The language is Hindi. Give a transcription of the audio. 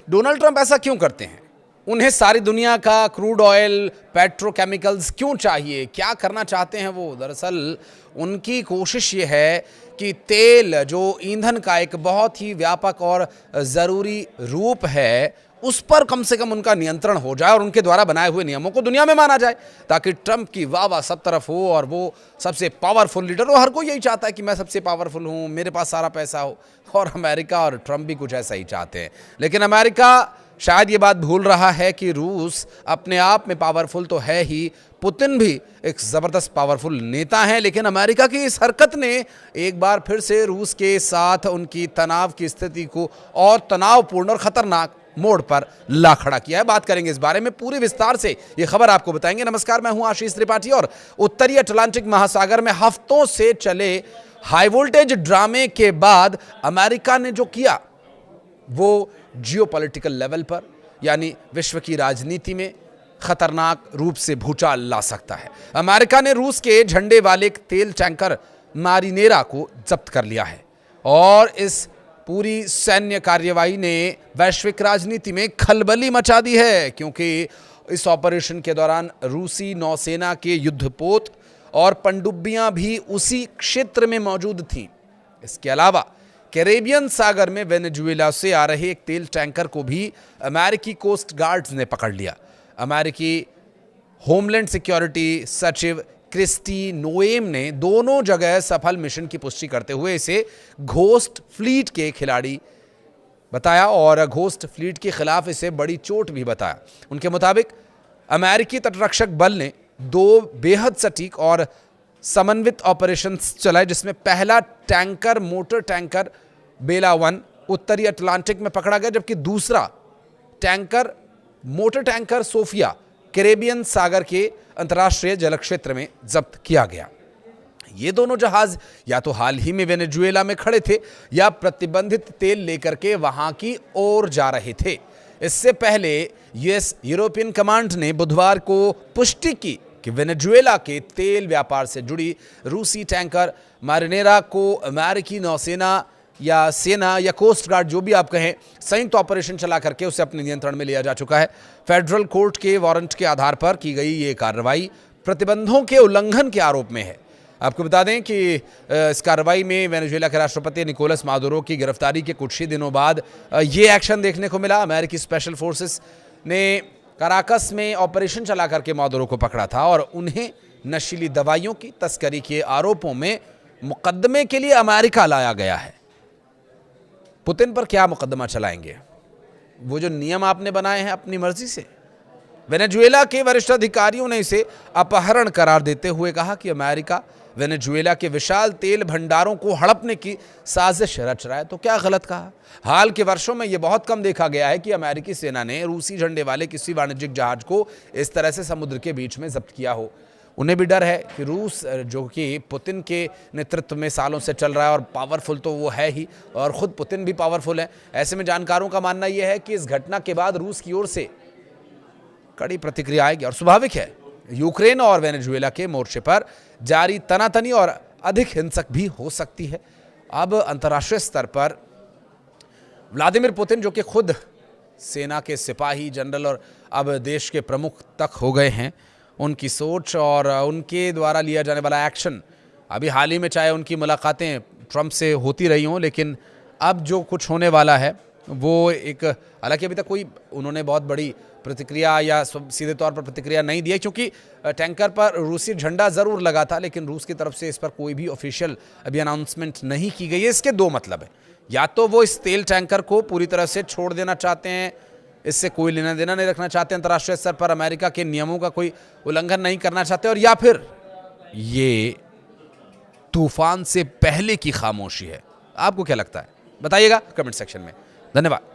डोनाल्ड ट्रंप ऐसा क्यों करते हैं? उन्हें सारी दुनिया का क्रूड ऑयल, पेट्रोकेमिकल्स क्यों चाहिए? क्या करना चाहते हैं वो? दरअसल उनकी कोशिश ये है कि तेल, जो ईंधन का एक बहुत ही व्यापक और ज़रूरी रूप है, उस पर कम से कम उनका नियंत्रण हो जाए और उनके द्वारा बनाए हुए नियमों को दुनिया में माना जाए, ताकि ट्रंप की वाह सब तरफ हो और वो सबसे पावरफुल लीडर हो। हर कोई यही चाहता है कि मैं सबसे पावरफुल हूँ, मेरे पास सारा पैसा हो, और अमेरिका और ट्रंप भी कुछ ऐसा ही चाहते हैं। लेकिन अमेरिका शायद ये बात भूल रहा है कि रूस अपने आप में पावरफुल तो है ही, पुतिन भी एक ज़बरदस्त पावरफुल नेता हैं, लेकिन अमेरिका की इस हरकत ने एक बार फिर से रूस के साथ उनकी तनाव की स्थिति को और तनावपूर्ण और ख़तरनाक मोड़ पर ला खड़ा किया है। बात करेंगे इस बारे में पूरी विस्तार से, ये खबर आपको बताएंगे। नमस्कार, मैं हूं आशीष त्रिपाठी और उत्तरी अटलांटिक महासागर में हफ्तों से चले हाई वोल्टेज ड्रामे के बाद अमेरिका ने जो किया वो जियोपॉलिटिकल लेवल पर, यानी विश्व की राजनीति में खतरनाक रूप से भूचाल ला सकता है। अमेरिका ने रूस के झंडे वाले एक तेल टैंकर मारिनेरा को जब्त कर लिया है और इस पूरी सैन्य कार्यवाही ने वैश्विक राजनीति में खलबली मचा दी है, क्योंकि इस ऑपरेशन के दौरान रूसी नौसेना के युद्धपोत और पनडुब्बियां भी उसी क्षेत्र में मौजूद थीं। इसके अलावा कैरेबियन सागर में वेनेजुएला से आ रहे एक तेल टैंकर को भी अमेरिकी कोस्ट गार्ड्स ने पकड़ लिया। अमेरिकी होमलैंड सिक्योरिटी सचिव क्रिस्टी नोएम ने दोनों जगह सफल मिशन की पुष्टि करते हुए इसे घोस्ट फ्लीट के खिलाड़ी बताया और घोस्ट फ्लीट के खिलाफ इसे बड़ी चोट भी बताया। उनके मुताबिक अमेरिकी तटरक्षक बल ने 2 बेहद सटीक और समन्वित ऑपरेशंस चलाए, जिसमें पहला टैंकर मोटर टैंकर बेला 1 उत्तरी अटलांटिक में पकड़ा गया, जबकि दूसरा tanker motor tanker Sophia Caribbean सागर के अंतर्राष्ट्रीय जल क्षेत्र में जब्त किया गया। ये दोनों जहाज या तो हाल ही में वेनेजुएला में खड़े थे या प्रतिबंधित तेल लेकर के वहां की ओर जा रहे थे। इससे पहले यूएस यूरोपियन कमांड ने बुधवार को पुष्टि की कि वेनेजुएला के तेल व्यापार से जुड़ी रूसी टैंकर मारिनेरा को अमेरिकी नौसेना या सेना या कोस्ट गार्ड, जो भी आप कहें, संयुक्त ऑपरेशन चला करके उसे अपने नियंत्रण में लिया जा चुका है। फेडरल कोर्ट के वारंट के आधार पर की गई ये कार्रवाई प्रतिबंधों के उल्लंघन के आरोप में है। आपको बता दें कि इस कार्रवाई में वेनेजुएला के राष्ट्रपति निकोलस मादुरो की गिरफ्तारी के कुछ ही दिनों बाद ये एक्शन देखने को मिला। अमेरिकी स्पेशल फोर्सेस ने कराकस में ऑपरेशन चला करके मादुरो को पकड़ा था और उन्हें नशीली दवाइयों की तस्करी के आरोपों में मुकदमे के लिए अमेरिका लाया गया है। पुतिन पर क्या मुकदमा चलाएंगे? वो जो नियम आपने बनाए हैं अपनी मर्जी से। वेनेजुएला के वरिष्ठ अधिकारियों ने इसे अपहरण करार देते हुए कहा कि अमेरिका वेनेजुएला के विशाल तेल भंडारों को हड़पने की साजिश रच रहा है। तो क्या गलत कहा? हाल के वर्षों में यह बहुत कम देखा गया है कि अमेरिकी सेना ने रूसी झंडे वाले किसी वाणिज्यिक जहाज को इस तरह से समुद्र के बीच में जब्त किया हो। उन्हें भी डर है कि रूस, जो कि पुतिन के नेतृत्व में सालों से चल रहा है और पावरफुल तो वो है ही, और ख़ुद पुतिन भी पावरफुल है। ऐसे में जानकारों का मानना यह है कि इस घटना के बाद रूस की ओर से कड़ी प्रतिक्रिया आएगी और स्वाभाविक है यूक्रेन और वेनेजुएला के मोर्चे पर जारी तनातनी और अधिक हिंसक भी हो सकती है। अब अंतर्राष्ट्रीय स्तर पर व्लादिमीर पुतिन, जो कि खुद सेना के सिपाही जनरल और अब देश के प्रमुख तक हो गए हैं, उनकी सोच और उनके द्वारा लिया जाने वाला एक्शन, अभी हाल ही में चाहे उनकी मुलाकातें ट्रंप से होती रही हों, लेकिन अब जो कुछ होने वाला है वो एक, हालांकि अभी तक कोई उन्होंने बहुत बड़ी प्रतिक्रिया या सीधे तौर पर प्रतिक्रिया नहीं दी है, क्योंकि टैंकर पर रूसी झंडा ज़रूर लगा था, लेकिन रूस की तरफ से इस पर कोई भी ऑफिशियल अभी अनाउंसमेंट नहीं की गई है। इसके 2 मतलब है, या तो वो इस तेल टैंकर को पूरी तरह से छोड़ देना चाहते हैं, इससे कोई लेना देना नहीं रखना चाहते, अंतर्राष्ट्रीय स्तर पर अमेरिका के नियमों का कोई उल्लंघन नहीं करना चाहते, और या फिर ये तूफान से पहले की खामोशी है। आपको क्या लगता है? बताइएगा कमेंट सेक्शन में। धन्यवाद।